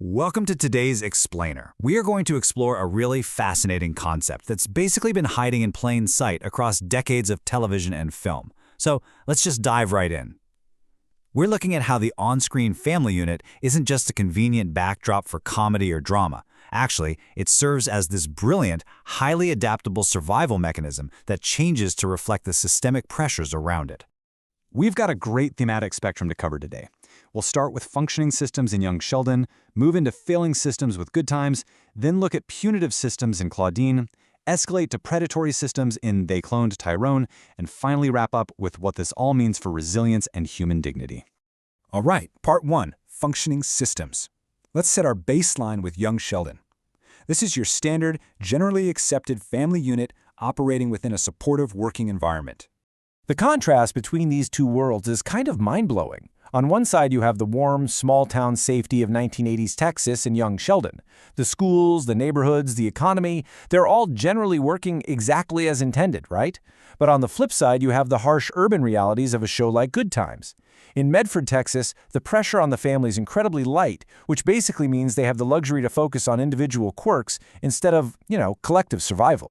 Welcome to today's Explainer. We are going to explore a really fascinating concept that's basically been hiding in plain sight across decades of television and film. So let's just dive right in. We're looking at how the on-screen family unit isn't just a convenient backdrop for comedy or drama. Actually, it serves as this brilliant, highly adaptable survival mechanism that changes to reflect the systemic pressures around it. We've got a great thematic spectrum to cover today. We'll start with functioning systems in young Sheldon, move into failing systems with Good Times, then look at punitive systems in Claudine, escalate to predatory systems in They Cloned Tyrone, and finally wrap up with what this all means for resilience and human dignity. All right, Part 1, Functioning Systems. Let's set our baseline with young Sheldon. This is your standard, generally accepted family unit operating within a supportive working environment. The contrast between these two worlds is kind of mind-blowing. On one side, you have the warm, small-town safety of 1980s Texas and young Sheldon. The schools, the neighborhoods, the economy, they're all generally working exactly as intended, right? But on the flip side, you have the harsh urban realities of a show like Good Times. In Medford, Texas, the pressure on the family is incredibly light, which basically means they have the luxury to focus on individual quirks instead of, collective survival.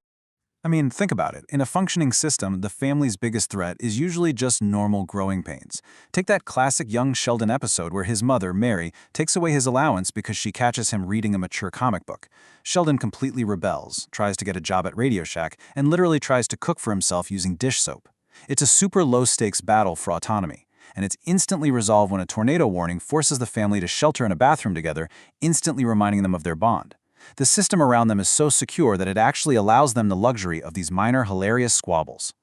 I mean, think about it. In a functioning system, the family's biggest threat is usually just normal growing pains. Take that classic young Sheldon episode where his mother, Mary, takes away his allowance because she catches him reading a mature comic book. Sheldon completely rebels, tries to get a job at Radio Shack, and literally tries to cook for himself using dish soap. It's a super low-stakes battle for autonomy, and it's instantly resolved when a tornado warning forces the family to shelter in a bathroom together, instantly reminding them of their bond. The system around them is so secure that it actually allows them the luxury of these minor, hilarious squabbles.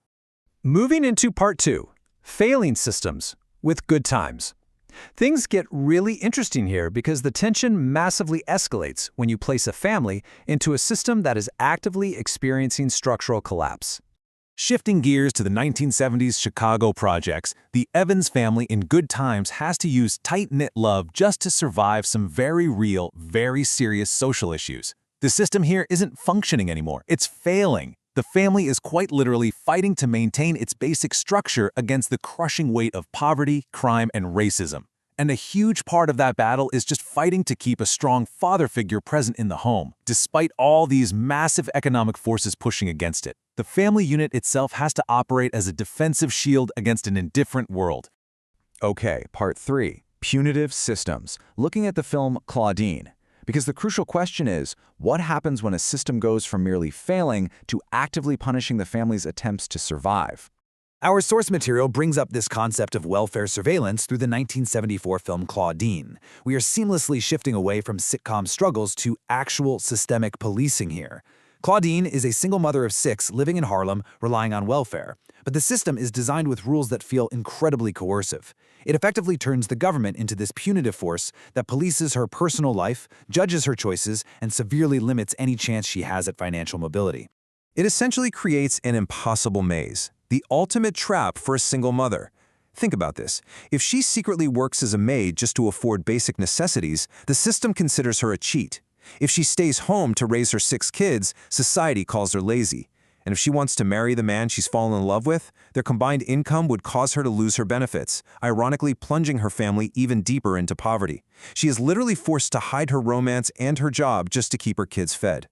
Moving into Part 2, Failing Systems with Good Times. Things get really interesting here because the tension massively escalates when you place a family into a system that is actively experiencing structural collapse. Shifting gears to the 1970s Chicago projects, the Evans family in Good Times has to use tight-knit love just to survive some very real, very serious social issues. The system here isn't functioning anymore, it's failing. The family is quite literally fighting to maintain its basic structure against the crushing weight of poverty, crime, and racism. And a huge part of that battle is just fighting to keep a strong father figure present in the home, despite all these massive economic forces pushing against it. The family unit itself has to operate as a defensive shield against an indifferent world. Okay, Part 3, Punitive Systems, looking at the film Claudine. Because the crucial question is, what happens when a system goes from merely failing to actively punishing the family's attempts to survive? Our source material brings up this concept of welfare surveillance through the 1974 film Claudine. We are seamlessly shifting away from sitcom struggles to actual systemic policing here. Claudine is a single mother of 6 living in Harlem, relying on welfare. But the system is designed with rules that feel incredibly coercive. It effectively turns the government into this punitive force that polices her personal life, judges her choices, and severely limits any chance she has at financial mobility. It essentially creates an impossible maze, the ultimate trap for a single mother. Think about this. If she secretly works as a maid just to afford basic necessities, the system considers her a cheat. If she stays home to raise her 6 kids, society calls her lazy. And if she wants to marry the man she's fallen in love with, their combined income would cause her to lose her benefits, ironically plunging her family even deeper into poverty. She is literally forced to hide her romance and her job just to keep her kids fed.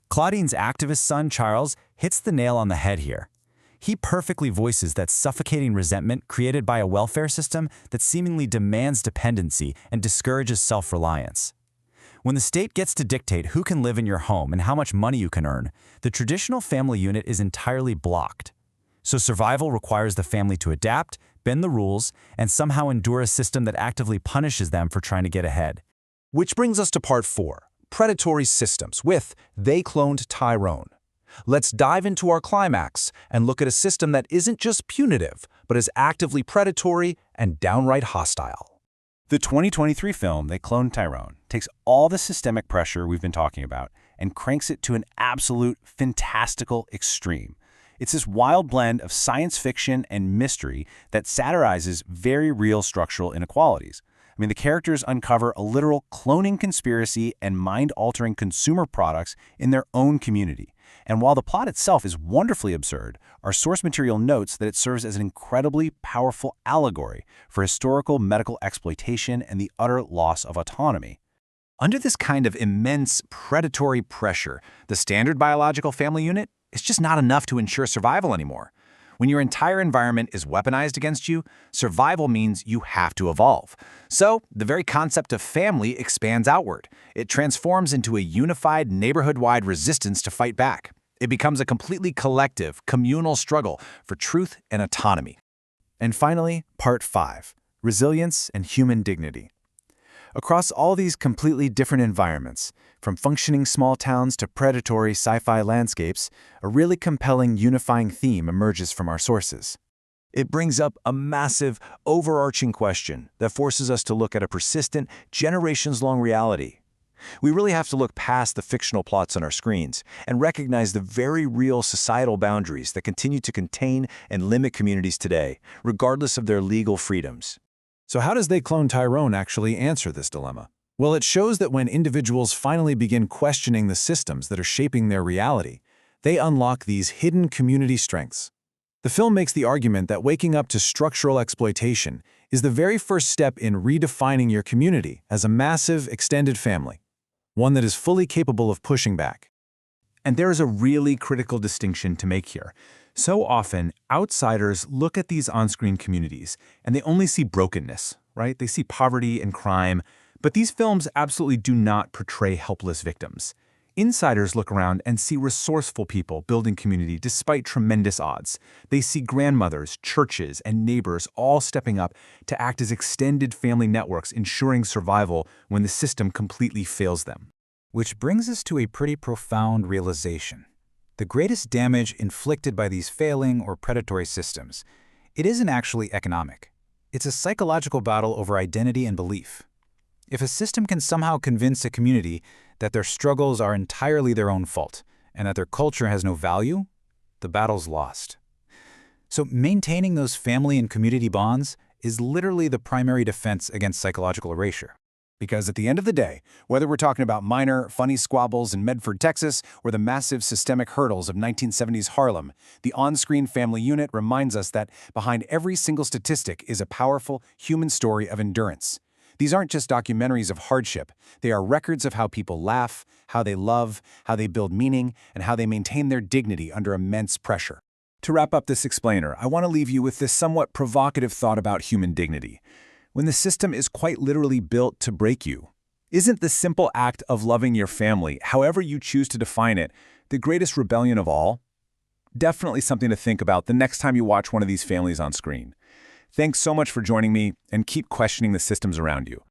Claudine's activist son, Charles, hits the nail on the head here. He perfectly voices that suffocating resentment created by a welfare system that seemingly demands dependency and discourages self-reliance. When the state gets to dictate who can live in your home and how much money you can earn, the traditional family unit is entirely blocked. So survival requires the family to adapt, bend the rules, and somehow endure a system that actively punishes them for trying to get ahead. Which brings us to Part 4, Predatory Systems with They Cloned Tyrone. Let's dive into our climax and look at a system that isn't just punitive, but is actively predatory and downright hostile. The 2023 film, They Cloned Tyrone, takes all the systemic pressure we've been talking about and cranks it to an absolute fantastical extreme. It's this wild blend of science fiction and mystery that satirizes very real structural inequalities. I mean, the characters uncover a literal cloning conspiracy and mind-altering consumer products in their own community. And while the plot itself is wonderfully absurd, our source material notes that it serves as an incredibly powerful allegory for historical medical exploitation and the utter loss of autonomy. Under this kind of immense predatory pressure, the standard biological family unit is just not enough to ensure survival anymore. When your entire environment is weaponized against you, survival means you have to evolve. So, the very concept of family expands outward. It transforms into a unified, neighborhood-wide resistance to fight back. It becomes a completely collective, communal struggle for truth and autonomy. And finally, Part 5, Resilience and Human Dignity. Across all these completely different environments, from functioning small towns to predatory sci-fi landscapes, a really compelling unifying theme emerges from our sources. It brings up a massive, overarching question that forces us to look at a persistent, generations-long reality. We really have to look past the fictional plots on our screens and recognize the very real societal boundaries that continue to contain and limit communities today, regardless of their legal freedoms. So how does They Clone Tyrone actually answer this dilemma? Well, it shows that when individuals finally begin questioning the systems that are shaping their reality, they unlock these hidden community strengths. The film makes the argument that waking up to structural exploitation is the very first step in redefining your community as a massive, extended family, one that is fully capable of pushing back. And there is a really critical distinction to make here. So often, outsiders look at these on-screen communities and they only see brokenness, right? They see poverty and crime, but these films absolutely do not portray helpless victims. Insiders look around and see resourceful people building community despite tremendous odds. They see grandmothers, churches, and neighbors all stepping up to act as extended family networks, ensuring survival when the system completely fails them. Which brings us to a pretty profound realization. The greatest damage inflicted by these failing or predatory systems, it isn't actually economic. It's a psychological battle over identity and belief. If a system can somehow convince a community that their struggles are entirely their own fault and that their culture has no value, the battle's lost. So maintaining those family and community bonds is literally the primary defense against psychological erasure. Because at the end of the day, whether we're talking about minor, funny squabbles in Medford, Texas, or the massive systemic hurdles of 1970s Harlem, the on-screen family unit reminds us that behind every single statistic is a powerful human story of endurance. These aren't just documentaries of hardship. They are records of how people laugh, how they love, how they build meaning, and how they maintain their dignity under immense pressure. To wrap up this explainer, I want to leave you with this somewhat provocative thought about human dignity. When the system is quite literally built to break you, isn't the simple act of loving your family, however you choose to define it, the greatest rebellion of all? Definitely something to think about the next time you watch one of these families on screen. Thanks so much for joining me, and keep questioning the systems around you.